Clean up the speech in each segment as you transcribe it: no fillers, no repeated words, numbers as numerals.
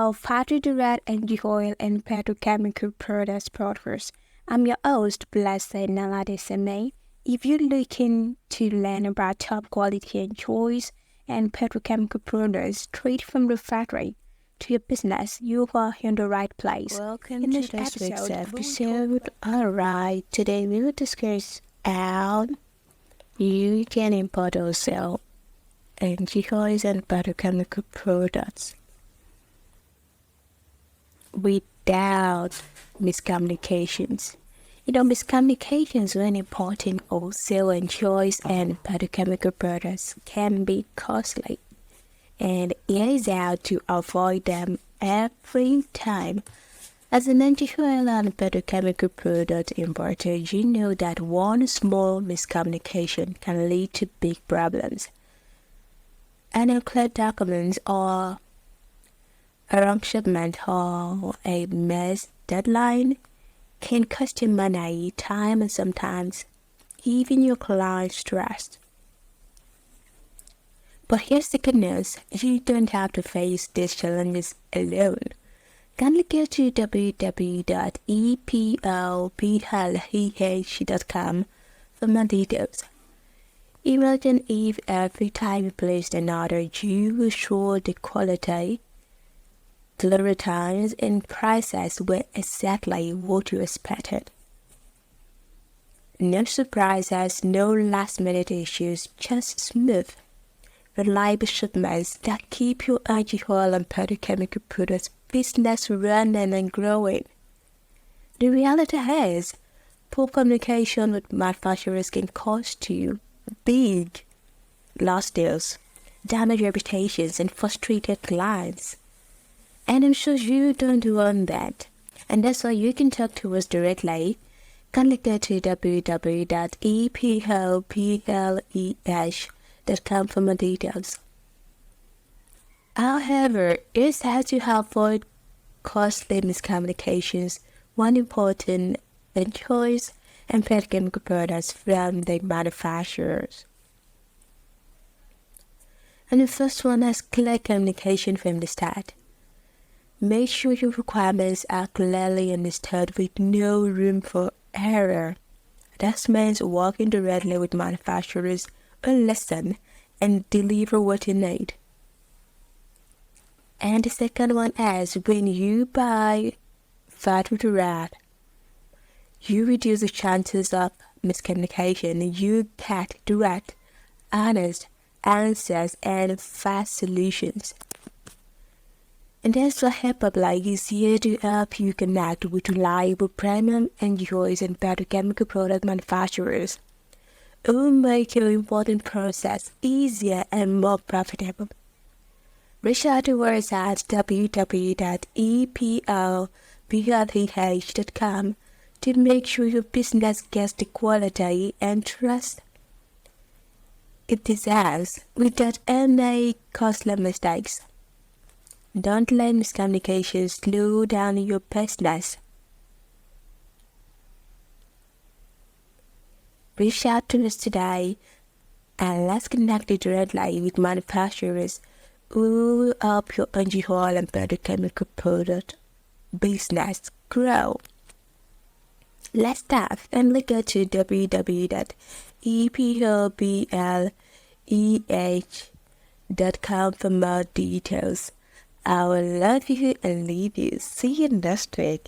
wholesale fatty direct engine oil and petrochemical products brokers. I'm your host, Blessed Naladesame. If you're looking to learn about top quality and choice and petrochemical products straight from the factory to your business, you are in the right place. Welcome In to this this week's episode. Alright, today we will discuss how you can import or sell engine oils and petrochemical products without miscommunications. Miscommunications when importing wholesale engine oils and petrochemical products can be costly, and it is how to avoid them every time. As an engine oil and petrochemical product importer, you know that one small miscommunication can lead to big problems. Unclear documents or a wrong shipment or a missed deadline can cost you money, time, and sometimes even your client's trust. But here's the good news, you don't have to face these challenges alone. Kindly go to www.eplph.com for more details. Imagine if every time you placed an order, you assured the quality, delivery times, and prices were exactly what you expected. No surprises, no last-minute issues, just smooth, reliable shipments that keep your engine oil and petrochemical products business running and growing. The reality is, poor communication with manufacturers can cost you big lost deals, damage reputations, and frustrated clients. And I'm sure you don't want that. And that's why you can talk to us directly. Kindly go to www.eplph.com for more details. However, it's how to avoid costly miscommunications when importing engine oils and petrochemical products from the manufacturers. And the first one is clear communication from the start. Make sure your requirements are clearly understood with no room for error. That means working directly with manufacturers who listen and deliver what you need. And the second one is when you buy factory direct, you reduce the chances of miscommunication. You get direct, honest answers and fast solutions. And that's why HelpUp is here to help you connect with reliable premium engine oils and petrochemical product manufacturers who make your important process easier and more profitable. Reach out to us at www.eplph.com to make sure your business gets the quality and trust it deserves without any costly mistakes. Don't let miscommunication slow down your business. Reach out to us today and let's connect you directly with manufacturers who will help your engine oil and petrochemical product business grow. Let's start and look at www.eplph.com for more details. I will love you and leave you. See you next week.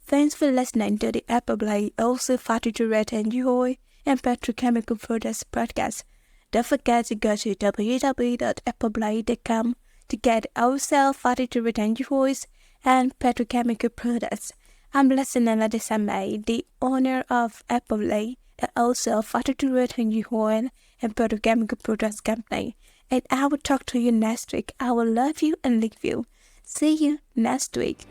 Thanks for listening to the Apple also Fatty Direct Engine Oil and Petrochemical Products podcast. Don't forget to go to www.appleblade.com to get wholesale fatty direct engine oils and petrochemical products. I'm Leslie Adesame, the owner of Appley, a wholesale fatty direct engine oil and petrochemical products company. And I will talk to you next week. I will love you and leave you. See you next week.